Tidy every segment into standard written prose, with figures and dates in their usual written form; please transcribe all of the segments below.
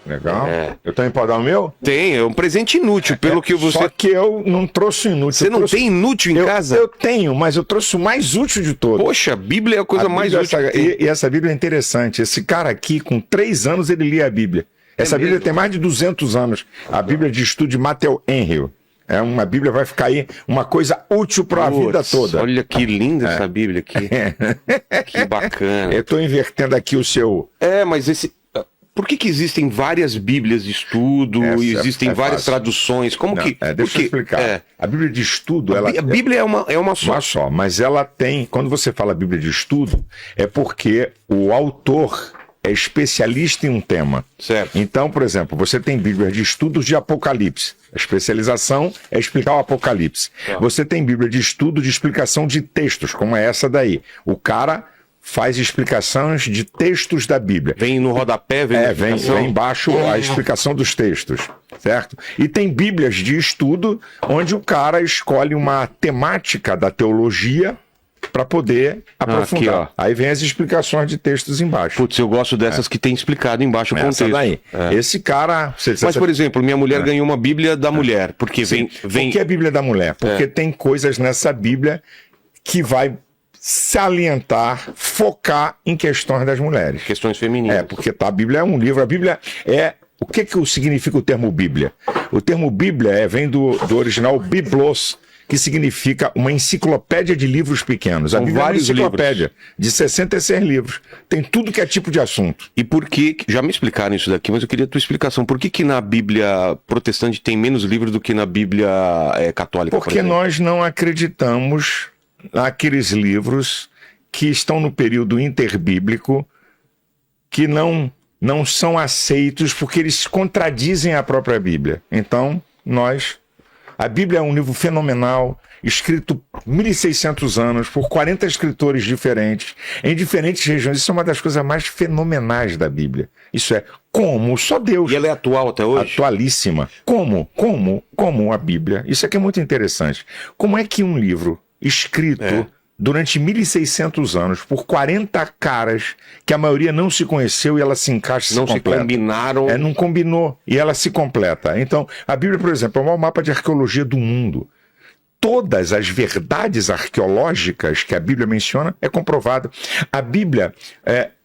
Legal. Eu também posso dar o meu? Tem, é um presente inútil, pelo que você... Só que eu não trouxe o inútil. Você não tem inútil em casa? Eu tenho, mas eu trouxe o mais útil de todos. Poxa, a Bíblia é a coisa mais útil que tem. E essa Bíblia é interessante. Esse cara aqui, com 3 anos, ele lia a Bíblia. Essa Bíblia tem mais de 200 anos. A Bíblia de estudo de Matthew Henry. É uma Bíblia, vai ficar aí uma coisa útil para a vida toda. Olha que linda essa Bíblia aqui. Que bacana. Eu estou invertendo aqui o seu... Mas esse... Por que existem várias Bíblias de estudo e existem várias traduções? Como que... Deixa eu explicar. A Bíblia de estudo... A Bíblia é uma só. Uma só, mas ela tem... Quando você fala Bíblia de estudo, é porque o autor é especialista em um tema. Certo. Então, por exemplo, você tem Bíblia de estudos de Apocalipse. A especialização é explicar o Apocalipse. Você tem Bíblia de estudo de explicação de textos, como é essa daí. O cara faz explicações de textos da Bíblia. Vem no rodapé, vem embaixo a explicação dos textos, certo? E tem Bíblias de estudo, onde o cara escolhe uma temática da teologia para poder aprofundar. Aqui, aí vem as explicações de textos embaixo. Putz, eu gosto dessas que tem explicado embaixo o contexto. Daí. Esse cara... Mas, por exemplo, minha mulher ganhou uma Bíblia da mulher, porque vem... Por que a Bíblia da mulher? Porque tem coisas nessa Bíblia que vai salientar, focar em questões das mulheres. Questões femininas. Porque a Bíblia é um livro. A Bíblia é... O que significa o termo Bíblia? O termo Bíblia vem do original biblos, que significa uma enciclopédia de livros pequenos. A Bíblia é uma enciclopédia de 66 livros. Tem tudo que é tipo de assunto. E por que... Já me explicaram isso daqui, mas eu queria a tua explicação. Por que na Bíblia protestante tem menos livros do que na Bíblia católica? Porque nós não acreditamos naqueles livros que estão no período interbíblico, que não são aceitos porque eles contradizem a própria Bíblia. Então, a Bíblia é um livro fenomenal, escrito 1.600 anos, por 40 escritores diferentes, em diferentes regiões. Isso é uma das coisas mais fenomenais da Bíblia. Isso é como só Deus. E ela é atual até hoje? Atualíssima. Como a Bíblia. Isso aqui é muito interessante. Como é que um livro escrito durante 1.600 anos, por 40 caras, que a maioria não se conheceu e ela se encaixa, não se combinaram. Não combinou e ela se completa. Então, a Bíblia, por exemplo, é o maior mapa de arqueologia do mundo. Todas as verdades arqueológicas que a Bíblia menciona é comprovado. A Bíblia,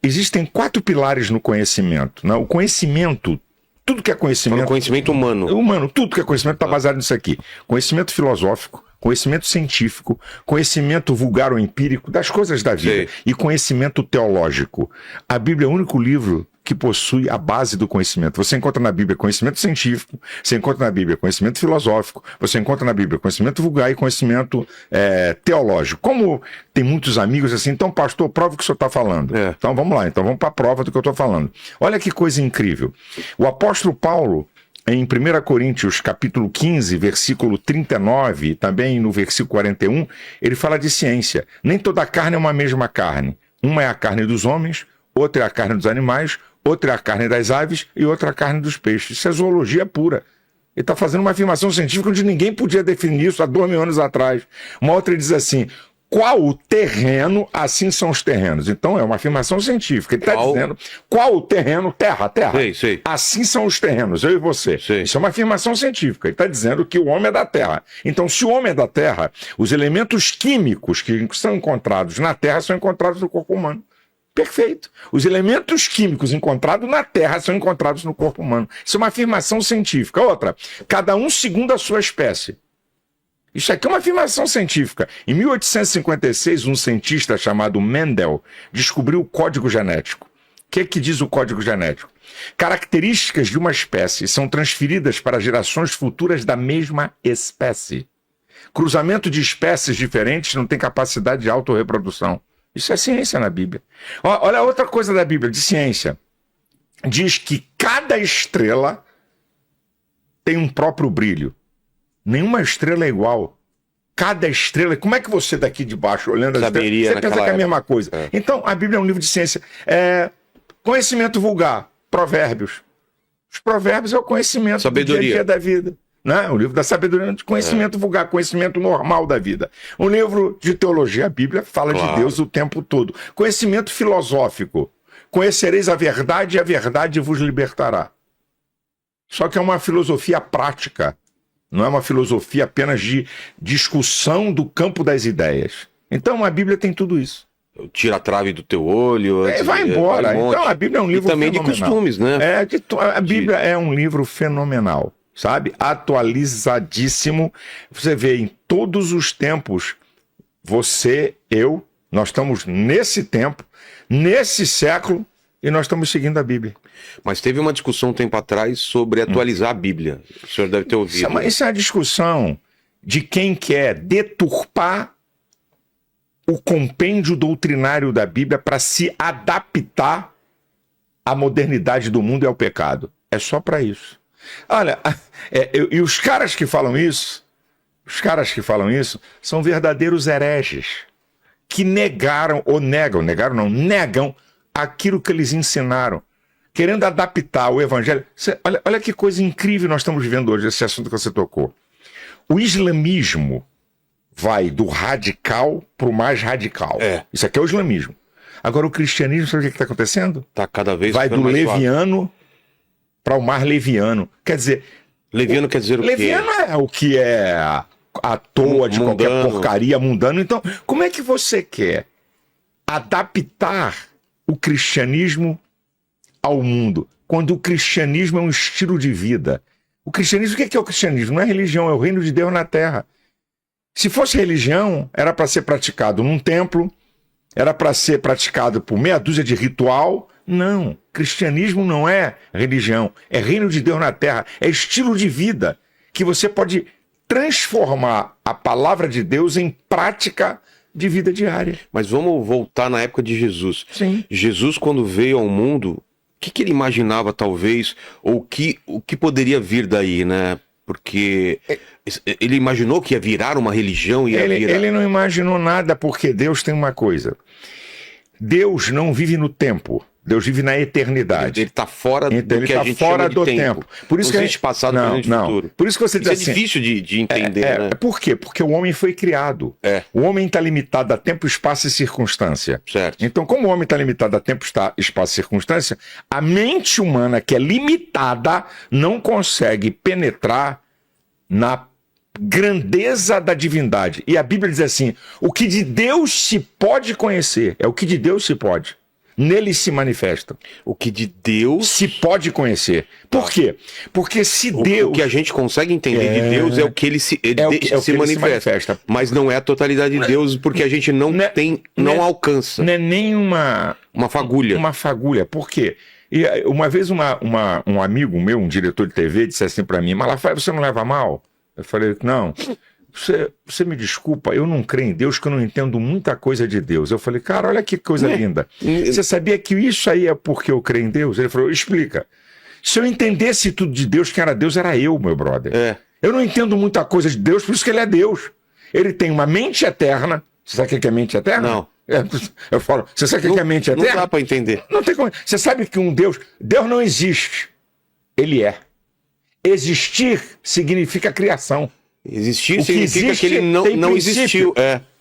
existem 4 pilares no conhecimento. Né? O conhecimento, tudo que é conhecimento... O conhecimento humano. Humano, tudo que é conhecimento está baseado nisso aqui. Conhecimento filosófico, conhecimento científico, conhecimento vulgar ou empírico das coisas da vida e conhecimento teológico. A Bíblia é o único livro que possui a base do conhecimento. Você encontra na Bíblia conhecimento científico, você encontra na Bíblia conhecimento filosófico, você encontra na Bíblia conhecimento vulgar e conhecimento teológico. Como tem muitos amigos assim, então, pastor, prova o que o senhor está falando. Então, vamos lá, vamos para a prova do que eu estou falando. Olha que coisa incrível. O apóstolo Paulo, em 1 Coríntios, capítulo 15, versículo 39, também no versículo 41, ele fala de ciência. Nem toda carne é uma mesma carne. Uma é a carne dos homens, outra é a carne dos animais, outra é a carne das aves e outra é a carne dos peixes. Isso é zoologia pura. Ele está fazendo uma afirmação científica onde ninguém podia definir isso há 2.000 anos atrás. Uma outra diz assim... Qual o terreno, assim são os terrenos. Então, é uma afirmação científica. Ele está dizendo, qual o terreno, terra. Sei. Assim são os terrenos, eu e você. Isso é uma afirmação científica. Ele está dizendo que o homem é da terra. Então, se o homem é da terra, os elementos químicos que são encontrados na terra são encontrados no corpo humano. Perfeito. Os elementos químicos encontrados na terra são encontrados no corpo humano. Isso é uma afirmação científica. Outra, cada um segundo a sua espécie. Isso aqui é uma afirmação científica. Em 1856, um cientista chamado Mendel descobriu o código genético. O que diz o código genético? Características de uma espécie são transferidas para gerações futuras da mesma espécie. Cruzamento de espécies diferentes não tem capacidade de autorreprodução. Isso é ciência na Bíblia. Olha outra coisa da Bíblia, de ciência. Diz que cada estrela tem um próprio brilho. Nenhuma estrela é igual. Cada estrela... Como é que você daqui de baixo, olhando as estrelas, você pensa que é a mesma coisa? Então, a Bíblia é um livro de ciência. Conhecimento vulgar, provérbios. Os provérbios é o conhecimento do dia a dia da vida. Né? O livro da sabedoria de conhecimento vulgar, conhecimento normal da vida. Um livro de teologia, a Bíblia fala de Deus o tempo todo. Conhecimento filosófico. Conhecereis a verdade e a verdade vos libertará. Só que é uma filosofia prática. Não é uma filosofia apenas de discussão do campo das ideias. Então a Bíblia tem tudo isso. Tira a trave do teu olho. Vai embora. Então a Bíblia é um livro também fenomenal. de costumes, né? A Bíblia é um livro fenomenal, sabe? Atualizadíssimo. Você vê em todos os tempos, você, eu, nós estamos nesse tempo, nesse século, e nós estamos seguindo a Bíblia. Mas teve uma discussão um tempo atrás sobre atualizar a Bíblia. O senhor deve ter ouvido. Isso é uma discussão de quem quer deturpar o compêndio doutrinário da Bíblia para se adaptar à modernidade do mundo e ao pecado. É só para isso. Olha, e os caras que falam isso, são verdadeiros hereges, que negam aquilo que eles ensinaram, querendo adaptar o evangelho. Olha que coisa incrível nós estamos vivendo hoje, esse assunto que você tocou. O islamismo vai do radical para o mais radical. Isso aqui é o islamismo. Agora o cristianismo, sabe o que está acontecendo? Está cada vez vai do leviano para o mais leviano. Quer dizer... Leviano quer dizer o quê? Leviano é o que é à toa de mundano. Qualquer porcaria, mundano. Então, como é que você quer adaptar o cristianismo ao mundo, quando o cristianismo é um estilo de vida? O cristianismo, o que é o cristianismo? Não é religião, é o reino de Deus na terra. Se fosse religião, era para ser praticado num templo, era para ser praticado por meia dúzia de ritual. Não, cristianismo não é religião, é reino de Deus na terra, é estilo de vida, que você pode transformar a palavra de Deus em prática de vida diária. Mas vamos voltar na época de Jesus. Sim. Jesus, quando veio ao mundo, o que ele imaginava, talvez, ou o que poderia vir daí, né? Porque ele imaginou que ia virar uma religião. Ele não imaginou nada, porque Deus tem uma coisa. Deus não vive no tempo. Deus vive na eternidade. Ele está fora do então, que a gente chama de tempo. Por isso não existe passado, presente e futuro. Por isso que você diz assim, é difícil de entender, né? Por quê? Porque o homem foi criado. O homem está limitado a tempo, espaço e circunstância. Certo. Então, como o homem está limitado a tempo, espaço e circunstância, a mente humana, que é limitada, não consegue penetrar na grandeza da divindade. E a Bíblia diz assim, o que de Deus se pode conhecer, é o que de Deus se pode. Nele se manifesta. O que de Deus se pode conhecer. Por quê? Porque se Deus... O que a gente consegue entender de Deus é o que ele se manifesta. Mas não é a totalidade de Deus, porque a gente não alcança. Não é nem uma fagulha. Uma fagulha. Por quê? E uma vez um amigo meu, um diretor de TV, disse assim pra mim, Malafaia, você não leva mal? Eu falei, não... Você me desculpa, eu não creio em Deus, que eu não entendo muita coisa de Deus. Eu falei, cara, olha que coisa linda. Você sabia que isso aí é porque eu creio em Deus? Ele falou, explica. Se eu entendesse tudo de Deus, quem era Deus era eu, meu brother. Eu não entendo muita coisa de Deus, por isso que ele é Deus. Ele tem uma mente eterna. Você sabe o que é mente eterna? Não. Eu falo, você sabe o que é mente eterna? Não dá pra entender. Não tem como. Você sabe que Deus não existe. Ele é. Existir significa criação. Existir significa que ele não existiu.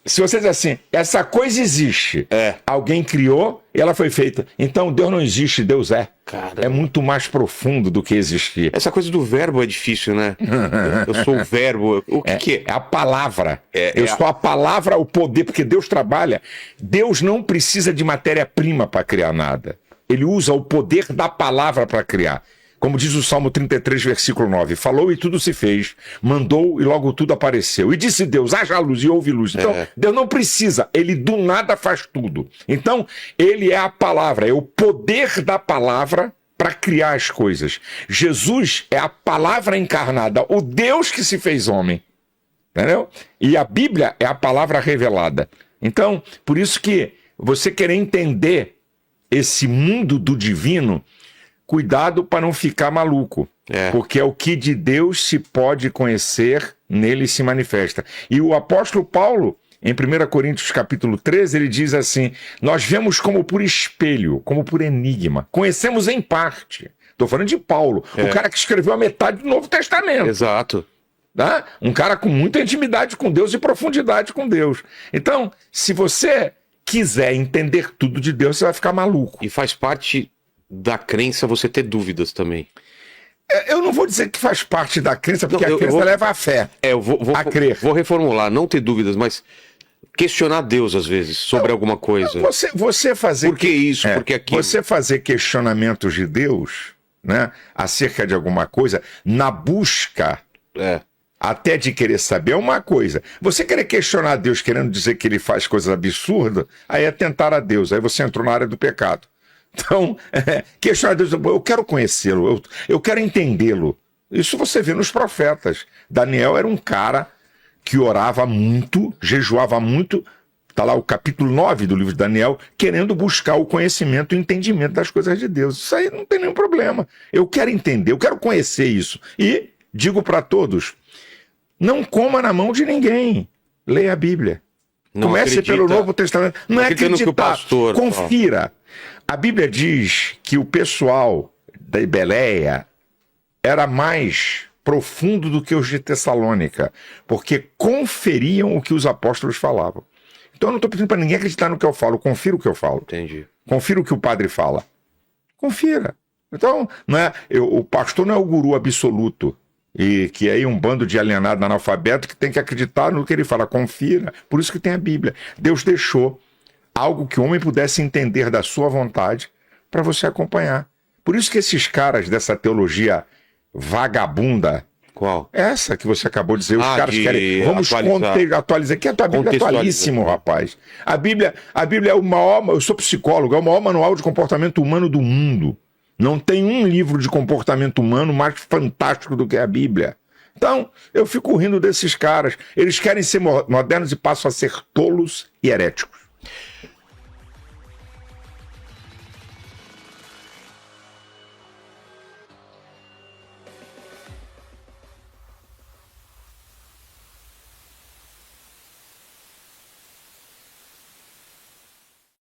Se você diz assim, essa coisa existe, alguém criou e ela foi feita. Então Deus não existe, Deus é. Cara, é muito mais profundo do que existir. Essa coisa do verbo é difícil, né? Eu sou o verbo. O que é? É a palavra. Eu sou a palavra, o poder, porque Deus trabalha. Deus não precisa de matéria-prima para criar nada. Ele usa o poder da palavra para criar. Como diz o Salmo 33, versículo 9, falou e tudo se fez, mandou e logo tudo apareceu. E disse Deus, haja luz e houve luz. Então, Deus não precisa, ele do nada faz tudo. Então, ele é a palavra, é o poder da palavra para criar as coisas. Jesus é a palavra encarnada, o Deus que se fez homem. Entendeu? E a Bíblia é a palavra revelada. Então, por isso que você querer entender esse mundo do divino, cuidado para não ficar maluco, porque é o que de Deus se pode conhecer, nele se manifesta. E o apóstolo Paulo, em 1 Coríntios capítulo 13, ele diz assim, nós vemos como por espelho, como por enigma, conhecemos em parte. Estou falando de Paulo, o cara que escreveu a metade do Novo Testamento. Exato. Tá? Um cara com muita intimidade com Deus e profundidade com Deus. Então, se você quiser entender tudo de Deus, você vai ficar maluco. E faz parte da crença você ter dúvidas também. Eu não vou dizer que faz parte da crença, porque Não, a crença leva à fé. Eu vou a crer. Vou reformular, não ter dúvidas, mas questionar Deus às vezes sobre alguma coisa. Você fazer. Por que isso? Por que aquilo? Você fazer questionamentos de Deus, né, acerca de alguma coisa, na busca até de querer saber é uma coisa. Você querer questionar Deus querendo dizer que ele faz coisas absurdas, aí é tentar a Deus, aí você entrou na área do pecado. Então, questionar Deus, eu quero conhecê-lo, eu quero entendê-lo. Isso você vê nos profetas. Daniel era um cara que orava muito, jejuava muito, está lá o capítulo 9 do livro de Daniel, querendo buscar o conhecimento e o entendimento das coisas de Deus. Isso aí não tem nenhum problema. Eu quero entender, eu quero conhecer isso. E digo para todos, não coma na mão de ninguém. Leia a Bíblia. Não Comece pelo Novo Testamento. Não é acreditar, que o pastor confira. A Bíblia diz que o pessoal da Beléia era mais profundo do que os de Tessalônica, porque conferiam o que os apóstolos falavam. Então eu não estou pedindo para ninguém acreditar no que eu falo, confira o que eu falo. Entendi. Confira o que o padre fala. Confira. Então, não é, o pastor não é o guru absoluto, e que aí um bando de alienado analfabeto que tem que acreditar no que ele fala. Confira. Por isso que tem a Bíblia. Deus deixou algo que o homem pudesse entender da sua vontade para você acompanhar. Por isso que esses caras dessa teologia vagabunda, qual? Essa que você acabou de dizer, os caras querem. Vamos atualizar. Que a tua Bíblia é atualíssimo, rapaz. A Bíblia é o maior. Eu sou psicólogo, é o maior manual de comportamento humano do mundo. Não tem um livro de comportamento humano mais fantástico do que a Bíblia. Então, eu fico rindo desses caras. Eles querem ser modernos e passam a ser tolos e heréticos.